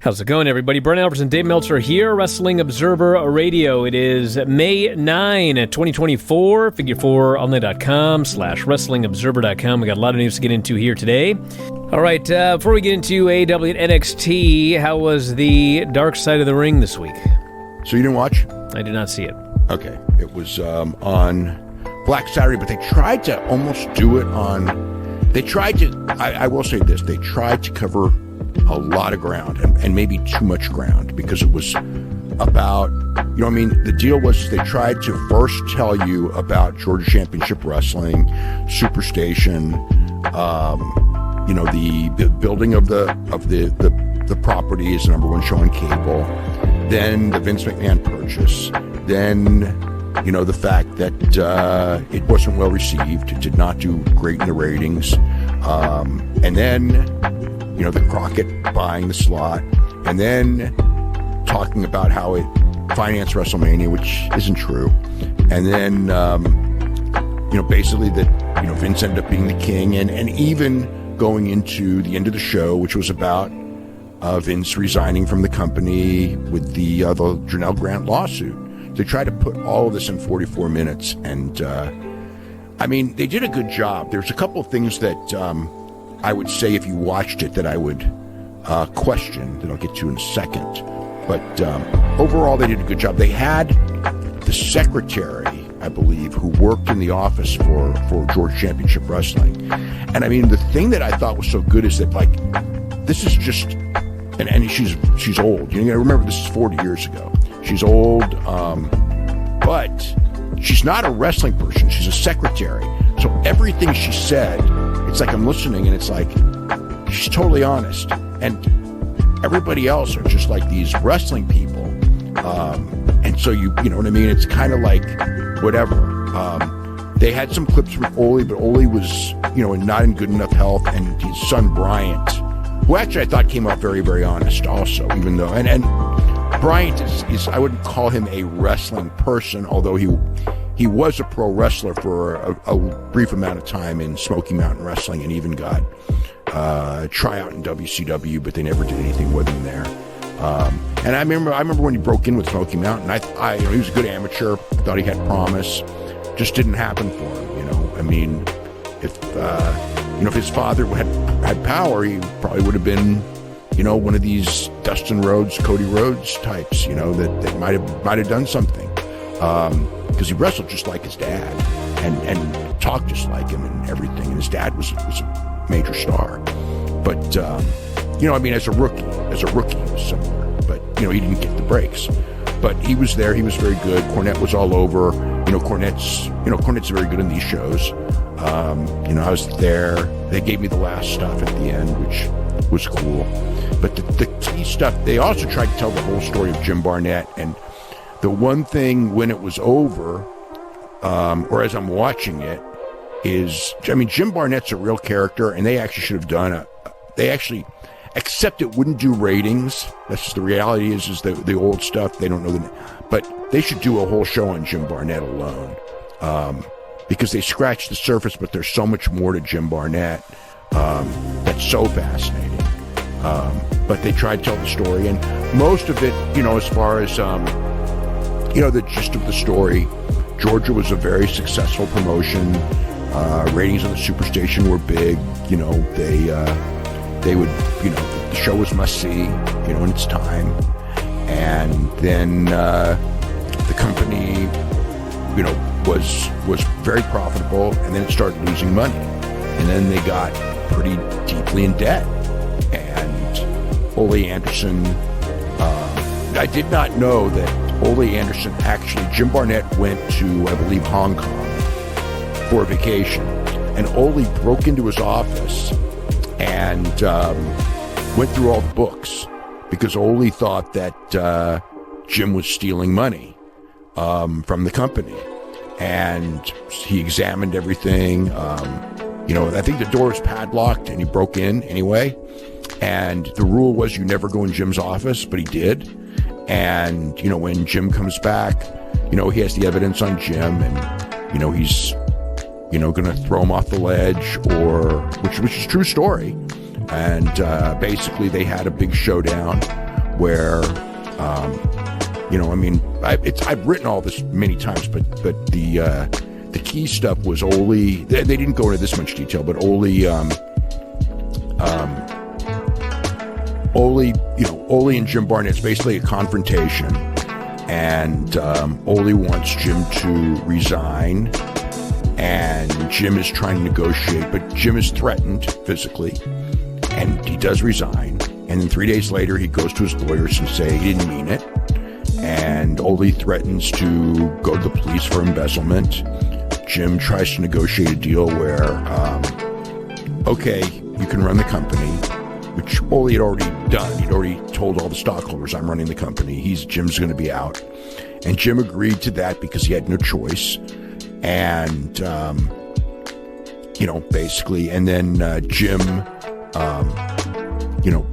How's it going, everybody? Brent Alberts and Dave Meltzer here, Wrestling Observer Radio. It is May 9, 2024, figure4online.com/wrestlingobserver.com. We got a lot of news to get into here today. All right, before we get into AEW and NXT, how was the Dark Side of the Ring this week? So you didn't watch? I did not see it. Okay. It was on Black Saturday, but they tried to almost do it on... They tried to... I will say this. They tried to cover a lot of ground and maybe too much ground because it was about... You know what I mean? The deal was they tried to first tell you about Georgia Championship Wrestling, Superstation, you know, the building of the property is the number one show on cable, then the Vince McMahon purchase, then, you know, the fact that it wasn't well received, it did not do great in the ratings, and then, you know, the Crockett buying the slot, and then talking about how it financed WrestleMania, which isn't true, and then, you know, basically that, you know, Vince ended up being the king, and even going into the end of the show, which was about Vince resigning from the company with the Janelle Grant lawsuit. They tried to put all of this in 44 minutes, and I mean, they did a good job. There's a couple of things that I would say if you watched it that I would question, that I'll get to in a second. But overall, they did a good job. They had the secretary, I believe, who worked in the office for Georgia Championship Wrestling. And I mean, the thing that I thought was so good is that, like, this is just, and she's old. You know, remember, this is 40 years ago. She's old, but she's not a wrestling person. She's a secretary. So everything she said, it's like I'm listening, and it's like, she's totally honest. And everybody else are just like these wrestling people. And so you know what I mean? It's kind of like, whatever. They had some clips with Ole, but Ole was, you know, not in good enough health, and his son Bryant, who actually I thought came off very, very honest also, even though, and Bryant is I wouldn't call him a wrestling person, although he was a pro wrestler for a brief amount of time in Smoky Mountain Wrestling, and even got a tryout in WCW, but they never did anything with him there. And I remember when he broke in with Smoky Mountain, I you know, he was a good amateur, thought he had promise, just didn't happen for him, you know. I mean, if you know, if his father had power, he probably would have been, you know, one of these Dustin Rhodes, Cody Rhodes types, you know, that might have done something, because he wrestled just like his dad and talked just like him and everything. And his dad was a major star, but you know, I mean, as a rookie, he was somewhere, but you know, he didn't get the breaks. But he was there. He was very good. Cornette was all over. You know, Cornette's very good in these shows. You know, I was there. They gave me the last stuff at the end, which was cool. But the key stuff, they also tried to tell the whole story of Jim Barnett. And the one thing when it was over, or as I'm watching it, is, I mean, Jim Barnett's a real character, and they actually should have done except it wouldn't do ratings. That's just the reality is the old stuff. They don't know but they should do a whole show on Jim Barnett alone. Because they scratched the surface, but there's so much more to Jim Barnett that's so fascinating. But they tried to tell the story, and most of it, you know, as far as, you know, the gist of the story, Georgia was a very successful promotion. Ratings on the Superstation were big. You know, they would, you know, the show was must-see, you know, in its time. And then the company, you know, was very profitable, and then it started losing money. And then they got pretty deeply in debt. And Ole Anderson, I did not know that Ole Anderson actually, Jim Barnett went to, I believe, Hong Kong for a vacation. And Ole broke into his office and went through all the books, because Ole thought that Jim was stealing money from the company. And he examined everything. You know, I think the door was padlocked, and he broke in anyway. And the rule was you never go in Jim's office, but he did. And, you know, when Jim comes back, you know, he has the evidence on Jim, and, you know, he's, you know, going to throw him off the ledge, or, which is a true story. And basically they had a big showdown where, I mean, I've written all this many times, but the key stuff was Ole. They didn't go into this much detail, but Ole, Ole and Jim Barnett's basically a confrontation, and Ole wants Jim to resign, and Jim is trying to negotiate, but Jim is threatened physically, and he does resign, and then 3 days later he goes to his lawyers and say he didn't mean it, and Ole threatens to go to the police for embezzlement. Jim tries to negotiate a deal where, okay, you can run the company, which Ole had already done. He'd already told all the stockholders, I'm running the company. Jim's going to be out. And Jim agreed to that because he had no choice. And, basically, and then Jim,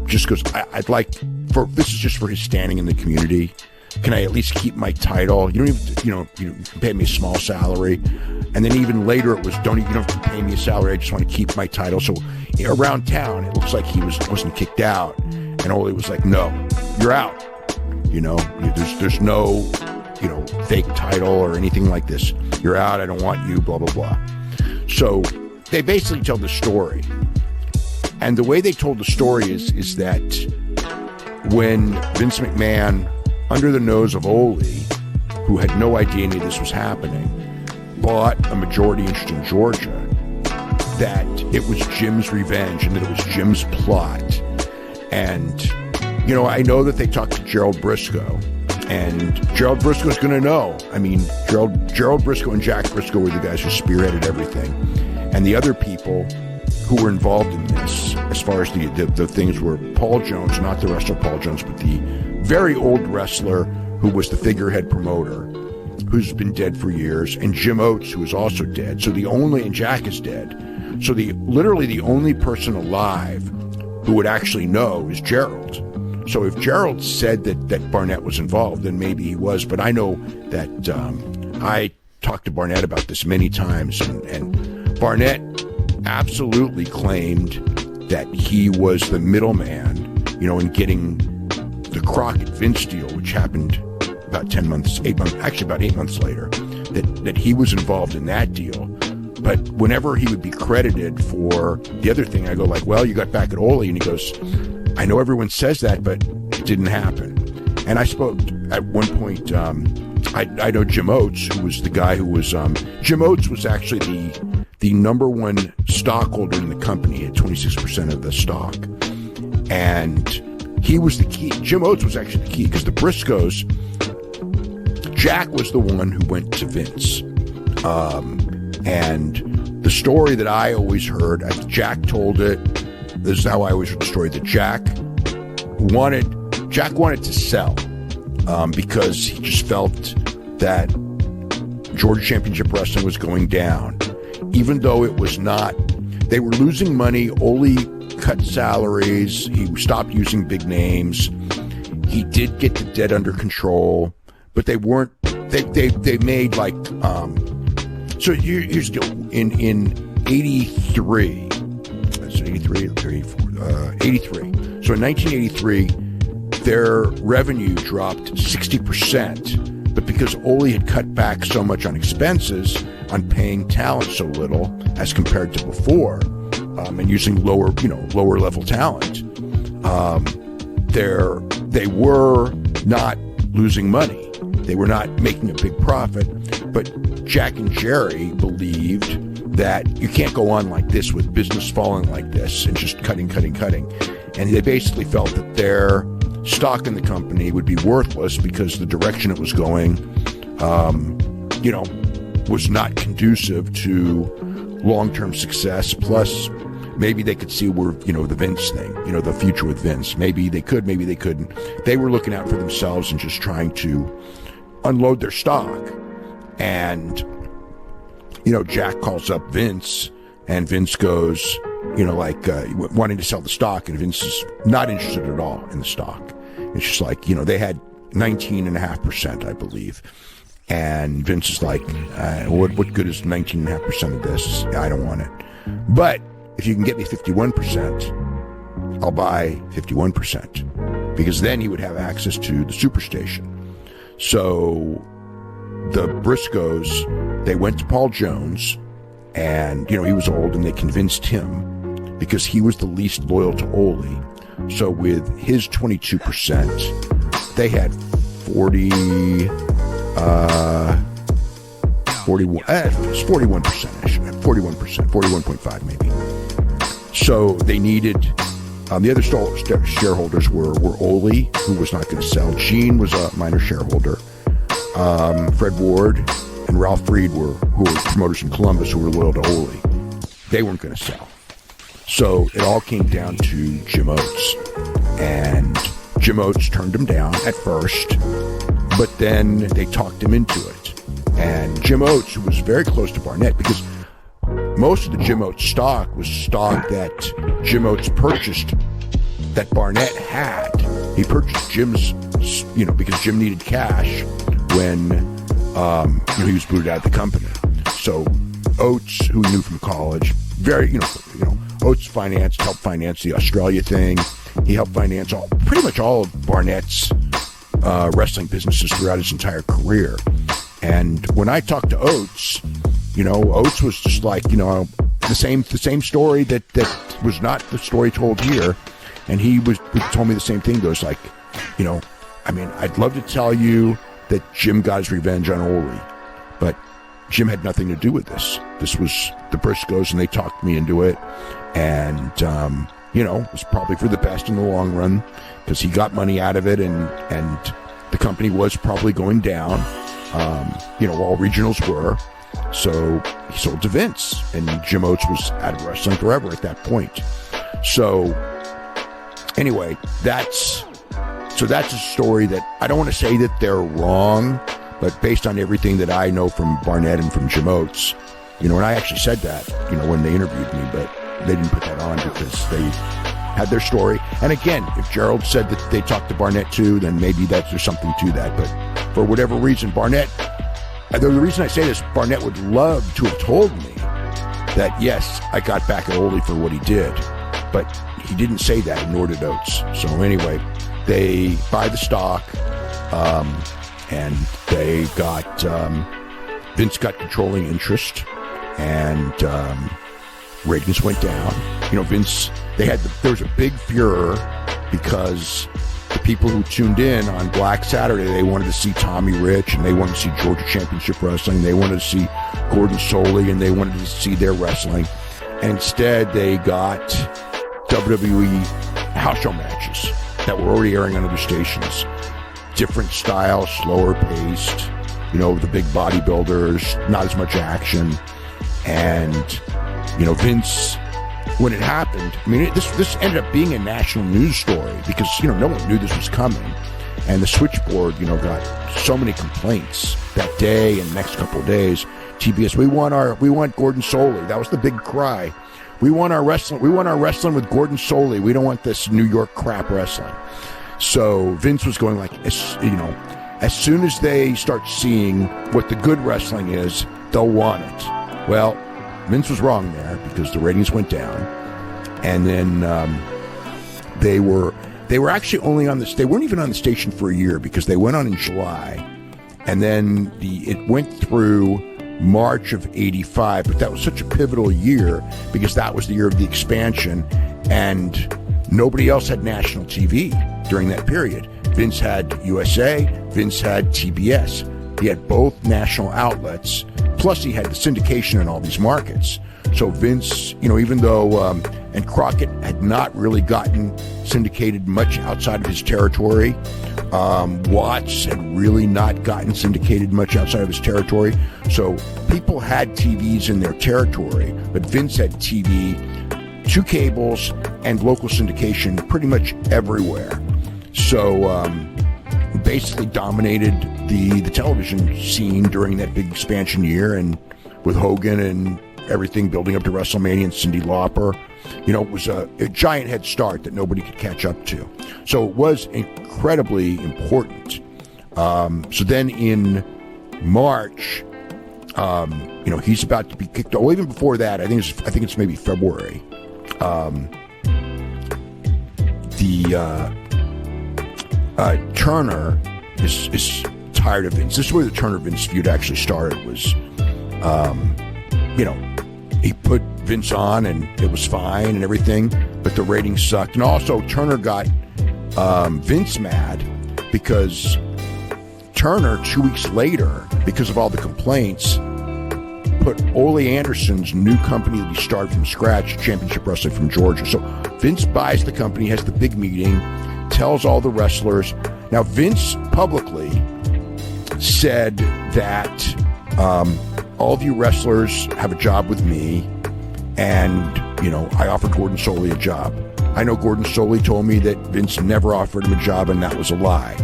just goes, I'd like, this is just for his standing in the community. Can I at least keep my title? You don't even, you can pay me a small salary. And then even later it was, you don't have to pay me a salary. I just want to keep my title. So around town, it looks like he wasn't kicked out. And Ole was like, no, you're out. There's no, fake title or anything like this. You're out. I don't want you, blah, blah, blah. So they basically tell the story. And the way they told the story is that when Vince McMahon, under the nose of Ole, who had no idea any of this was happening, bought a majority interest in Georgia, that it was Jim's revenge and that it was Jim's plot. And, I know that they talked to Gerald Briscoe, and Gerald Briscoe's going to know. I mean, Gerald Briscoe and Jack Briscoe were the guys who spearheaded everything. And the other people who were involved in this, as far as the things were Paul Jones, not the wrestler Paul Jones, but the very old wrestler who was the figurehead promoter, who's been dead for years, and Jim Oates, who is also dead. And Jack is dead. So literally the only person alive who would actually know is Gerald. So if Gerald said that Barnett was involved, then maybe he was. But I know that I talked to Barnett about this many times, and Barnett absolutely claimed that he was the middleman, in getting the Crockett Vince deal, which happened about 8 months later, that he was involved in that deal. But whenever he would be credited for the other thing, I go like, well, you got back at Ole, and he goes, I know everyone says that, but it didn't happen. And I spoke at one point, I know Jim Oates, who was the guy who was, Jim Oates was actually the number one stockholder in the company at 26% of the stock. And he was the key. Jim Oates was actually the key because the Briscoes, Jack was the one who went to Vince. And the story that I always heard, Jack told it, this is how I always heard the story, that Jack wanted to sell because he just felt that Georgia Championship Wrestling was going down. Even though it was not, they were losing money. Ole cut salaries. He stopped using big names. He did get the debt under control, but they weren't, they made like, so here's the deal. In 83, is it 83 or 34? 83. So in 1983, their revenue dropped 60%, but because Ole had cut back so much on expenses, on paying talent so little as compared to before, and using lower level talent, they were not losing money. They were not making a big profit, but Jack and Jerry believed that you can't go on like this with business falling like this and just cutting. And they basically felt that their stock in the company would be worthless because the direction it was going, was not conducive to long-term success. Plus, maybe they could see where, the Vince thing, the future with Vince. Maybe they could, maybe they couldn't. They were looking out for themselves and just trying to unload their stock. And, Jack calls up Vince, and Vince goes, wanting to sell the stock, and Vince is not interested at all in the stock. It's just like, they had 19.5%, I believe. And Vince is like, what good is 19.5% of this? I don't want it. But if you can get me 51%, I'll buy 51%. because then he would have access to the superstation. So the Briscoes, they went to Paul Jones, and, he was old, and they convinced him because he was the least loyal to Ole. So with his 22%, they had 41%-ish, 41.5 maybe. So they needed, the other shareholders were Ole, who was not going to sell. Gene was a minor shareholder. Fred Ward and Ralph Freed who were promoters in Columbus, who were loyal to Ole. They weren't going to sell. So it all came down to Jim Oates. And Jim Oates turned him down at first, but then they talked him into it. And Jim Oates, who was very close to Barnett, because most of the Jim Oates stock was stock that Jim Oates purchased that Barnett had. He purchased Jim's, because Jim needed cash when he was booted out of the company. So Oates, who he knew from college, very, Oates helped finance the Australia thing. He helped finance pretty much all of Barnett's wrestling businesses throughout his entire career. And when I talked to Oates, Oates was just like, the same story that was not the story told here. And he told me the same thing. Goes like, I'd love to tell you that Jim got his revenge on Ole, but Jim had nothing to do with this. This was the Briscoes, and they talked me into it. And, it was probably for the best in the long run, because he got money out of it, and the company was probably going down. All regionals were. So he sold to Vince, and Jim Oates was out of wrestling forever at that point. So anyway, that's a story that I don't want to say that they're wrong, but based on everything that I know from Barnett and from Jim Oates, and I actually said that, when they interviewed me, but they didn't put that on because they had their story. And again, if Gerald said that they talked to Barnett too, then maybe there's something to that. But for whatever reason, Barnett, the reason I say this, Barnett would love to have told me that, yes, I got back at Ole for what he did, but he didn't say that, nor did Oates. So anyway, they buy the stock, and they got, Vince got controlling interest, and ratings went down. Vince, there was a big furor because the people who tuned in on Black Saturday, they wanted to see Tommy Rich, and they wanted to see Georgia Championship Wrestling, they wanted to see Gordon Soley, and they wanted to see their wrestling. And instead, they got WWE house show matches that were already airing on other stations. Different style, slower paced, the big bodybuilders, not as much action. And, Vince, when it happened, this ended up being a national news story because, no one knew this was coming. And the switchboard, got so many complaints that day and the next couple of days. TBS, we want Gordon Soley. That was the big cry. We want our wrestling with Gordon Soley. We don't want this New York crap wrestling. So Vince was going like, as soon as they start seeing what the good wrestling is, they'll want it. Well, Vince was wrong there because the ratings went down. And then they were actually only they weren't even on the station for a year because they went on in July. And then it went through March of 85, but that was such a pivotal year because that was the year of the expansion, and nobody else had national TV during that period. Vince had USA, Vince had TBS. He had both national outlets, plus he had the syndication in all these markets. So Vince, even though, and Crockett had not really gotten syndicated much outside of his territory, Watts had really not gotten syndicated much outside of his territory. So people had TVs in their territory, but Vince had TV, 2 cables, and local syndication pretty much everywhere. So basically dominated the television scene during that big expansion year, and with Hogan and everything building up to WrestleMania and Cyndi Lauper, it was a giant head start that nobody could catch up to. So it was incredibly important. So then in March, he's about to be kicked off. Well, even before that, I think it's maybe February. Turner is tired of Vince. This is where the Turner-Vince feud actually started. Was, he put Vince on and it was fine and everything, but the ratings sucked. And also Turner got Vince mad because Turner, 2 weeks later, because of all the complaints, put Ole Anderson's new company that he started from scratch, Championship Wrestling from Georgia. So Vince buys the company, has the big meeting, tells all the wrestlers. Now, Vince publicly said that all of you wrestlers have a job with me, and, I offered Gordon Soley a job. I know Gordon Soley told me that Vince never offered him a job, and that was a lie.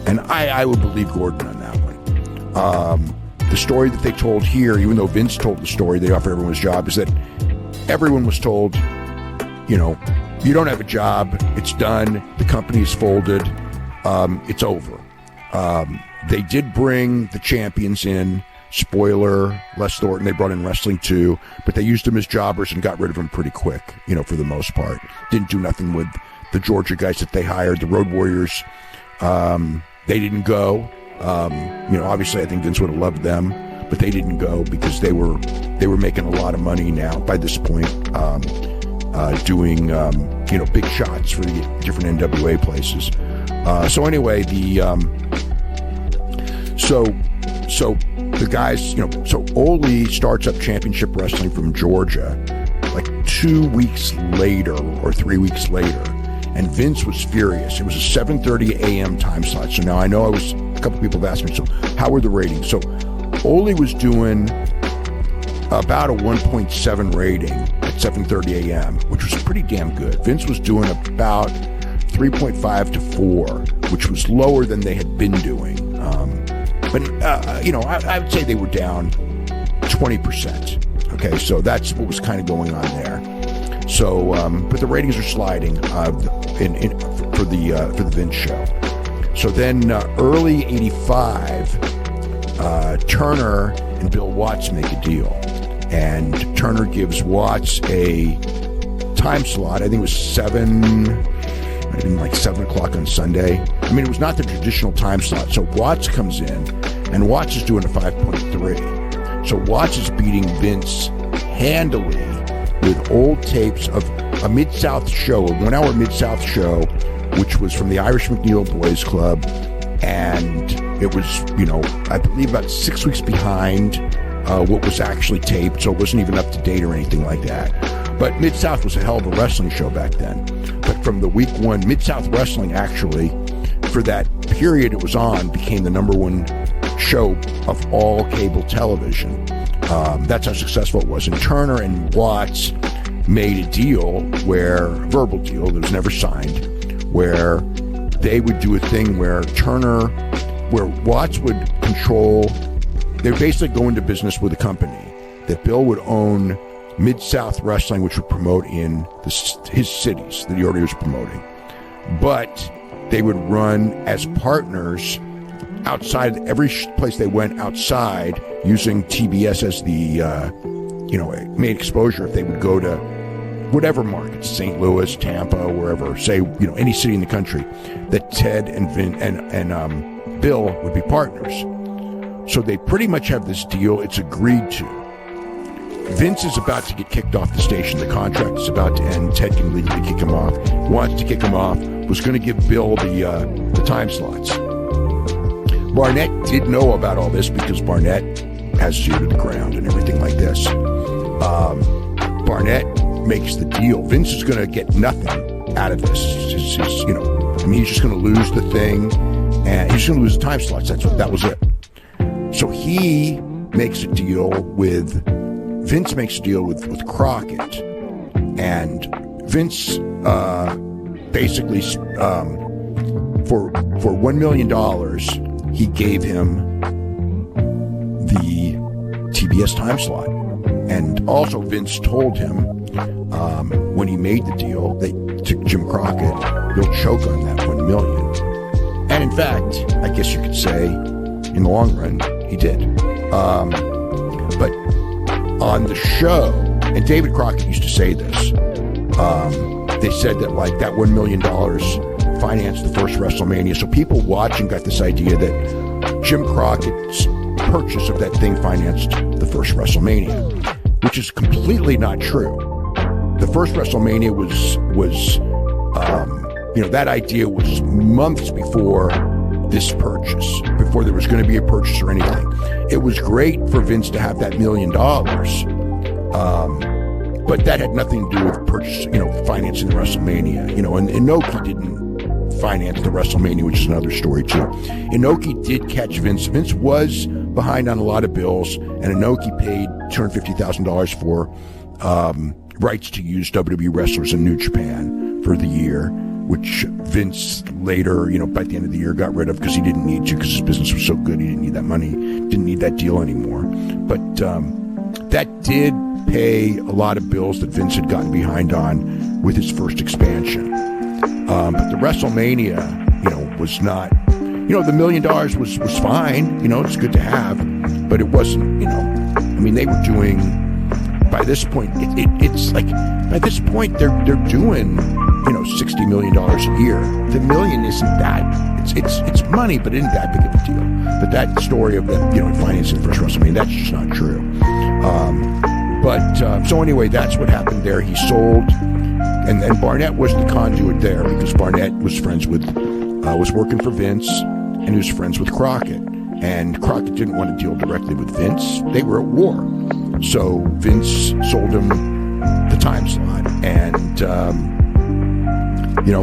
And I would believe Gordon on that one. The story that they told here, even though Vince told the story, they offered everyone his job, is that everyone was told, you don't have a job, it's done, the company is folded, it's over. They did bring the champions in, spoiler, Les Thornton, they brought in Wrestling 2, but they used them as jobbers and got rid of them pretty quick, for the most part. Didn't do nothing with the Georgia guys that they hired, the Road Warriors. They didn't go. Obviously I think Vince would have loved them, but they didn't go because they were making a lot of money now by this point, doing big shots for the different NWA places. So anyway, so the guys, so Ole starts up Championship Wrestling from Georgia like 2 weeks later or 3 weeks later. And Vince was furious. It was a 7:30 a.m. time slot. So now I know a couple people have asked me, so how were the ratings? So Ole was doing about a 1.7 rating at 7:30 a.m., which was pretty damn good. Vince was doing about 3.5 to 4, which was lower than they had been doing. I would say they were down 20%. Okay, so that's what was kind of going on there. So, but the ratings are sliding for the Vince show. So then, early '85, Turner and Bill Watts make a deal, and Turner gives Watts a time slot. I think it was 7 o'clock on Sunday. I mean, it was not the traditional time slot. So Watts comes in, and Watts is doing a 5.3. So Watts is beating Vince handily with old tapes of a Mid-South show, a 1-hour Mid-South show, which was from the Irish McNeil Boys Club. And it was, I believe about 6 weeks behind what was actually taped, so it wasn't even up to date or anything like that. But Mid-South was a hell of a wrestling show back then. But from the week one, Mid-South Wrestling actually, for that period it was on, became the number one show of all cable television. That's how successful it was. And Turner and Watts made a deal verbal deal that was never signed, where they would do a thing where Watts would control, they would basically go into business with a company that Bill would own Mid-South Wrestling, which would promote in his cities that he already was promoting. But they would run as partners outside every place they went outside, using TBS as the main exposure. If they would go to whatever markets, St. Louis, Tampa, wherever, say any city in the country, that Ted and Bill would be partners. So they pretty much have this deal. It's agreed to. Vince is about to get kicked off the station. The contract is about to end. Ted can legally kick him off. Wants to kick him off. Was going to give Bill the time slots. Barnett did know about all this because Barnett has zero to the ground and everything like this. Barnett makes the deal. Vince is going to get nothing out of this. He's just going to lose the thing, and he's going to lose the time slots. That was it. So he makes a deal with Vince makes a deal with Crockett, and Vince basically for $1 million he gave him the TBS time slot. And also Vince told him when he made the deal to Jim Crockett, he'll choke on that $1 million. And in fact, I guess you could say in the long run he did. But on the show, and David Crockett used to say this, they said that like that $1 million financed the first WrestleMania. So people watching got this idea that Jim Crockett's purchase of that thing financed the first WrestleMania, which is completely not true. The first WrestleMania was that idea was months before this purchase, before there was going to be a purchase or anything. It was great for Vince to have that $1 million, but that had nothing to do with purchase, financing the WrestleMania. And Inoki didn't finance the WrestleMania, which is another story too. Inoki did catch Vince. Vince was behind on a lot of bills, and Inoki paid $250,000 for rights to use WWE wrestlers in New Japan for the year, which Vince later, by the end of the year, got rid of because he didn't need to, because his business was so good, he didn't need that money, didn't need that deal anymore. But that did pay a lot of bills that Vince had gotten behind on with his first expansion. But the WrestleMania, was not, the $1 million was fine, it's good to have, but it wasn't, they were doing, by this point, it's like, by this point, they're doing, $60 million a year. The million isn't that, it's money, but it isn't that big of a deal. But that story of them, financing the first WrestleMania, that's just not true. So anyway, that's what happened there. He sold, and Barnett was the conduit there, because Barnett was friends with, was working for Vince, and he was friends with Crockett. And Crockett didn't want to deal directly with Vince. They were at war. So Vince sold him the time slot, and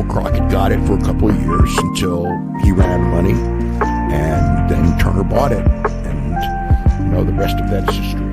Crockett got it for a couple of years until he ran out of money, and then Turner bought it, and the rest of that is history.